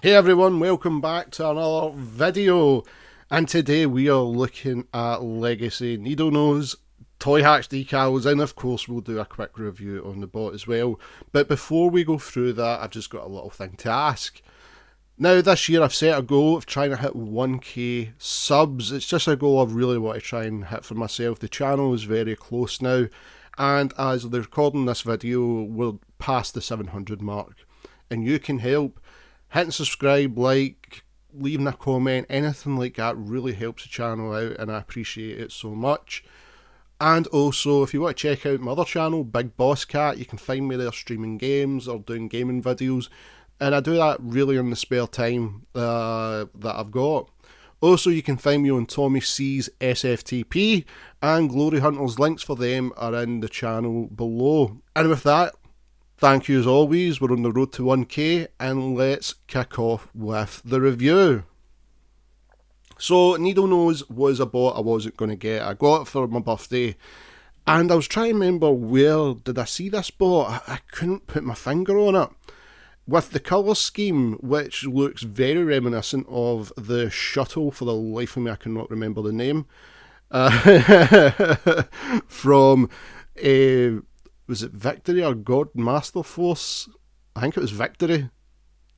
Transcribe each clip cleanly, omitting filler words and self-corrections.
Hey everyone, welcome back to another video, and today we are looking at Legacy Needlenose, Toyhax decals, and of course we'll do a quick review on the bot as well. But before we go through that, I've just got a little thing to ask. Now this year I've set a goal of trying to hit 1k subs. It's just a goal I really want to try and hit for myself. The channel is very close now, and as they're recording this video, we're past the 700 mark, and you can help. Hitting subscribe, like, leaving a comment, anything like that really helps the channel out, and I appreciate it so much. And also, if you want to check out my other channel, Big Boss Cat, you can find me there streaming games or doing gaming videos, and I do that really in the spare time that I've got. Also, you can find me on Tommy C's SFTP, and Glory Hunters. Links for them are in the channel below. And with that, thank you as always. We're on the road to 1k, and let's kick off with the review. So Needlenose was a bot I wasn't going to get. I got it for my birthday, and I was trying to remember where did I see this bot. I couldn't put my finger on it. With the colour scheme, which looks very reminiscent of the shuttle, for the life of me I cannot remember the name, from was it Victory or God Master Force? I think it was Victory,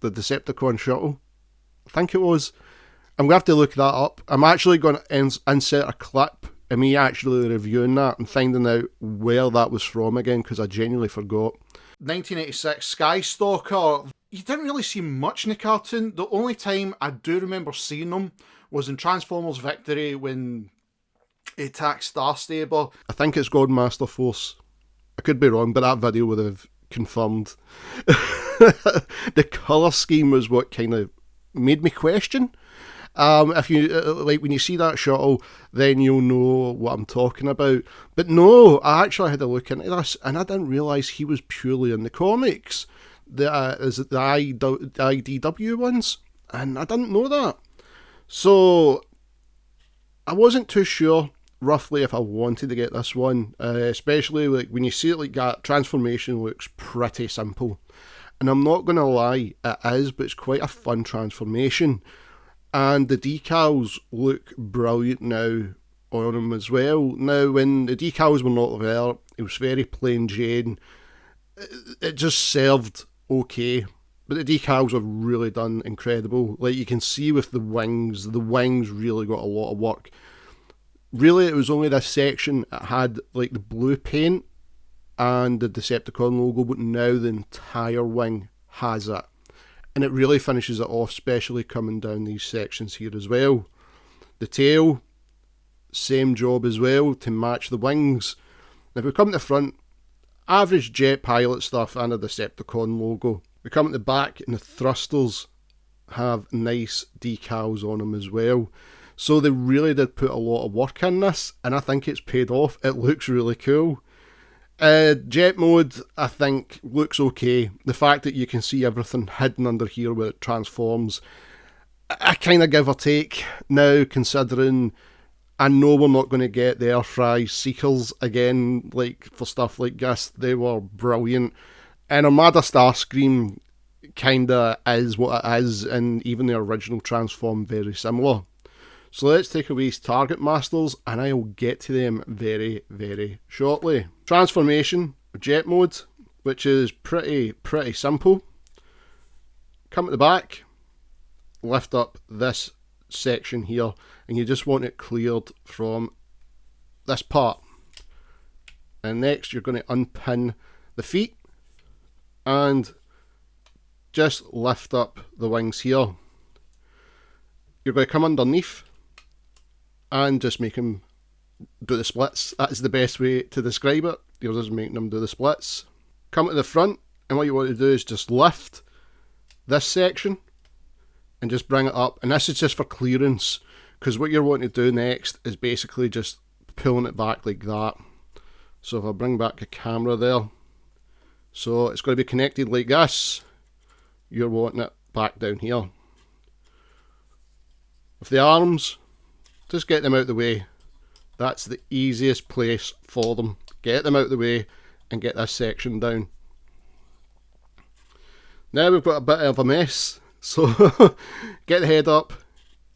the Decepticon shuttle. I think it was. I'm going to have to look that up. I'm actually going to insert a clip of me actually reviewing that and finding out where that was from again, because I genuinely forgot. 1986 Skystalker. You didn't really see much in the cartoon. The only time I do remember seeing them was in Transformers Victory when he attacked Star Stable. I think it's God Master Force. I could be wrong, but that video would have confirmed. The colour scheme was what kind of made me question. If you like, when you see that shuttle, then you'll know what I'm talking about. But no, I actually had a look into this, and I didn't realise he was purely in the comics. Is it the IDW ones? And I didn't know that. So I wasn't too sure roughly if I wanted to get this one, especially like when you see it like that. Transformation looks pretty simple, and I'm not gonna lie, it is, but it's quite a fun transformation, and the decals look brilliant now on him as well. Now when the decals were not there, it was very plain Jane. It just served okay, but the decals are really done incredible. Like you can see with the wings really got a lot of work. Really, it was only this section that had like the blue paint and the Decepticon logo, but now the entire wing has it. And it really finishes it off, especially coming down these sections here as well. The tail, same job as well to match the wings. Now if we come to the front, average jet pilot stuff and a Decepticon logo. We come at the back, and the thrusters have nice decals on them as well. So they really did put a lot of work in this, and I think it's paid off. It looks really cool. Jet mode, I think, looks okay. The fact that you can see everything hidden under here where it transforms, I kind of give or take now, considering I know we're not going to get the air fry seekers again, like for stuff like this. They were brilliant. And Armada Starscream kind of is what it is, and even the original Transform very similar. So let's take away his Target Masters, and I'll get to them very, very shortly. Transformation, jet mode, which is pretty simple. Come at the back, lift up this section here, and you just want it cleared from this part. And next you're going to unpin the feet, and just lift up the wings here. You're going to come underneath, and just make him do the splits. That is the best way to describe it. You're just making him do the splits. Come to the front, and what you want to do is just lift this section and just bring it up. And this is just for clearance, because what you're wanting to do next is basically just pulling it back like that. So if I bring back the camera there, so it's going to be connected like this. You're wanting it back down here. With the arms, just get them out of the way. That's the easiest place for them. Get them out of the way and get this section down. Now we've got a bit of a mess. So get the head up,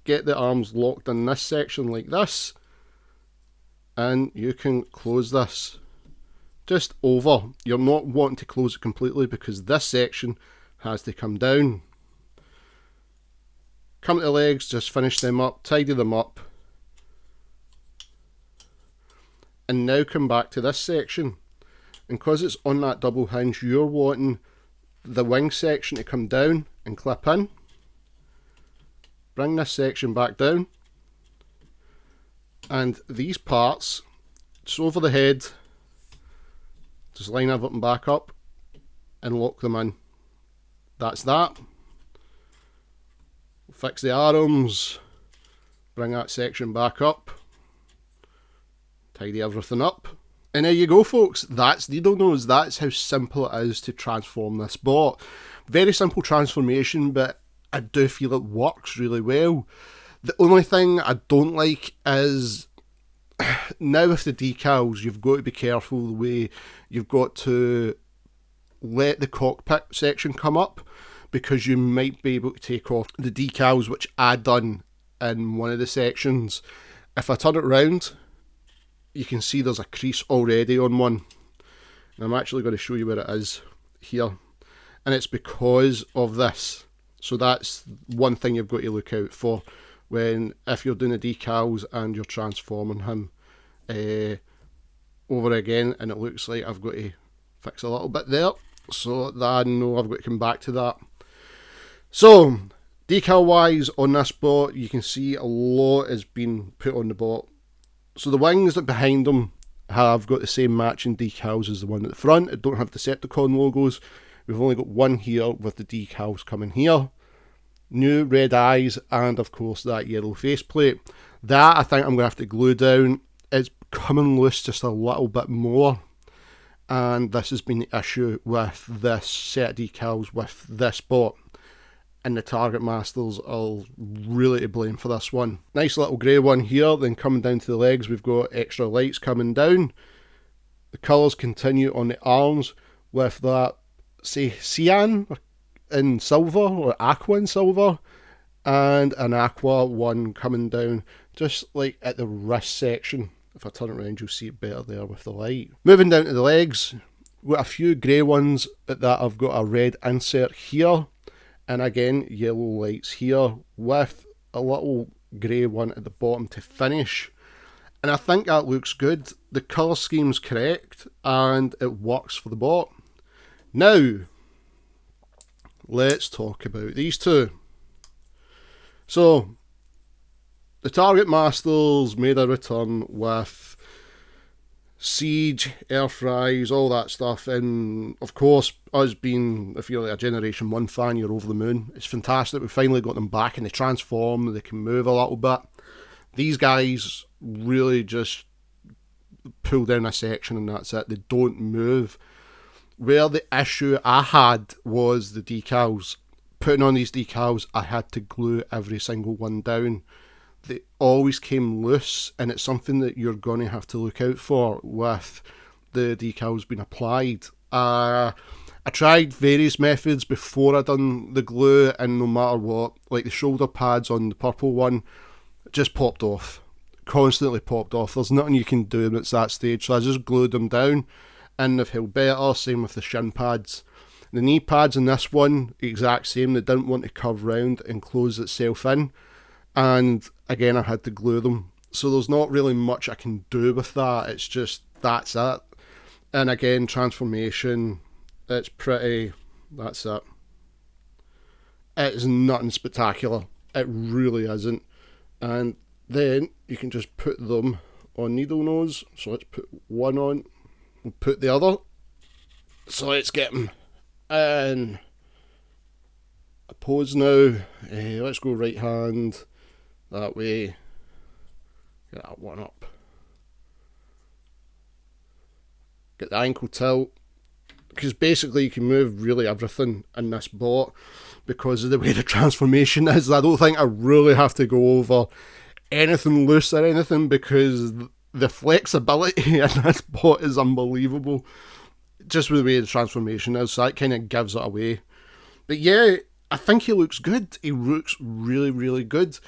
get the arms locked in this section like this, and you can close this just over. You're not wanting to close it completely because this section has to come down. Come to the legs, just finish them up, tidy them up, and now come back to this section. And because it's on that double hinge, you're wanting the wing section to come down and clip in. Bring this section back down, and these parts just over the head, just line everything back up and lock them in. That's that. Fix the arms, bring that section back up, tidy everything up, and there you go folks, that's Needlenose. That's how simple it is to transform this bot. Very simple transformation, but I do feel it works really well. The only thing I don't like is now with the decals, you've got to be careful the way you've got to let the cockpit section come up, because you might be able to take off the decals, which I done in one of the sections. If I turn it around, you can see there's a crease already on one. And I'm actually going to show you where it is here. And it's because of this. So that's one thing you've got to look out for if you're doing the decals and you're transforming him over again, and it looks like I've got to fix a little bit there. So that I know I've got to come back to that. So, decal wise on this bot, you can see a lot has been put on the bot. So the wings that behind them have got the same matching decals as the one at the front. It don't have Decepticon logos. We've only got one here with the decals coming here. New red eyes, and of course that yellow faceplate. That I think I'm going to have to glue down. It's coming loose just a little bit more. And this has been the issue with this set of decals with this bot. And the Target Masters are really to blame for this one. Nice little grey one here, then coming down to the legs we've got extra lights coming down. The colours continue on the arms with that, say, cyan in silver, or aqua in silver, and an aqua one coming down just like at the wrist section. If I turn it around, you'll see it better there with the light. Moving down to the legs, we've got a few grey ones that I've got a red insert here. And again, yellow lights here with a little grey one at the bottom to finish. And I think that looks good. The colour scheme's correct and it works for the bot. Now, let's talk about these two. So, the Target Masters made a return with Siege, Earthrise, all that stuff, and of course, us being, if you're like a Generation 1 fan, you're over the moon. It's fantastic, we finally got them back and they transform, they can move a little bit. These guys really just pull down a section and that's it, they don't move. Where the issue I had was the decals. Putting on these decals, I had to glue every single one down. They always came loose, and it's something that you're going to have to look out for with the decals being applied. I tried various methods before I done the glue, and no matter what, like the shoulder pads on the purple one, just popped off. Constantly popped off. There's nothing you can do when it's that stage, so I just glued them down, and they've held better. Same with the shin pads. The knee pads in this one, exact same. They didn't want to curve round and close itself in. And again, I had to glue them. So there's not really much I can do with that. It's just, that's it. And again, transformation, it's pretty, that's it. It's nothing spectacular. It really isn't. And then you can just put them on Needlenose. So let's put one on. We'll put the other. So let's get them in a pose now. Let's go right hand. That way, get that one up. Get the ankle tilt, because basically you can move really everything in this bot because of the way the transformation is. I don't think I really have to go over anything loose or anything, because the flexibility in this bot is unbelievable, just with the way the transformation is, so that kind of gives it away. But yeah, I think he looks good. He looks really, really good.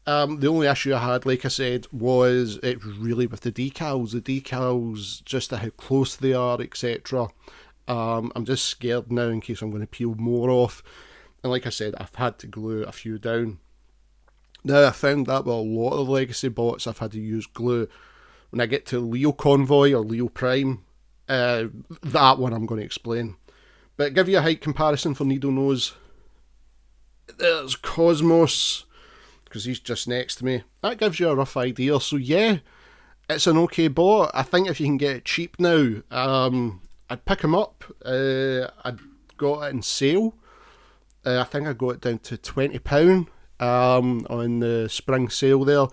The only issue I had, like I said, was it really with the decals. The decals, just how close they are, etc. I'm just scared now in case I'm going to peel more off. And like I said, I've had to glue a few down. Now, I found that with a lot of Legacy bots, I've had to use glue. When I get to Leo Convoy or Leo Prime, that one I'm going to explain. But give you a height comparison for Needlenose. There's Cosmos, because he's just next to me. That gives you a rough idea. So yeah, it's an okay bot. I think if you can get it cheap now, I'd pick him up. I got it in sale. I think I got it down to £20 on the spring sale there.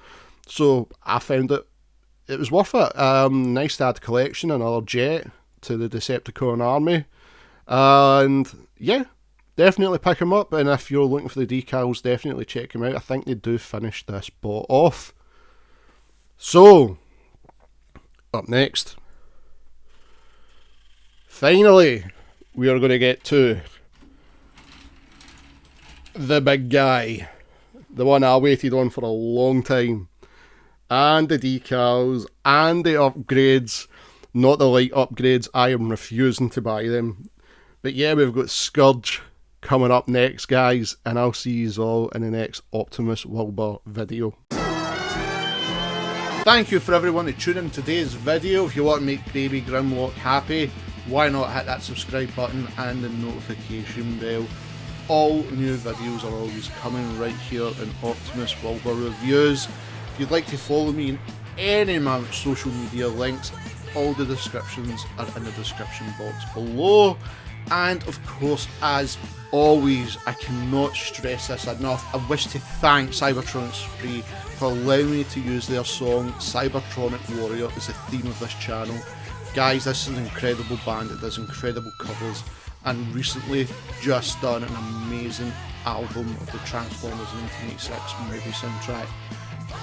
So I found it was worth it. Nice to add collection, another jet to the Decepticon army. And yeah, definitely pick him up. And if you're looking for the decals, definitely check him out. I think they do finish this bot off. So, up next, finally, we are going to get to the big guy. The one I waited on for a long time. And the decals, and the upgrades. Not the light upgrades, I am refusing to buy them. But yeah, we've got Scourge coming up next, guys. And I'll see you all in the next Optimus Wilbur video. Thank you for everyone to tune in today's video. If you want to make baby Grimlock happy, why not hit that subscribe button and the notification bell. All new videos are always coming right here in Optimus Wilbur Reviews. If you'd like to follow me in any of my social media links, all the descriptions are in the description box below. And of course, as always, I cannot stress this enough, I wish to thank Cybertronic Spree for allowing me to use their song Cybertronic Warrior as the theme of this channel. Guys, this is an incredible band, it does incredible covers, and recently just done an amazing album of the Transformers 1986 movie soundtrack.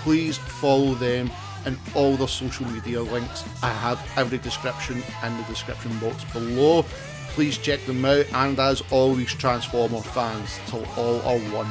Please follow them and all their social media links. I have every description in the description box below. Please check them out, and as always, Transformer fans, till all are one.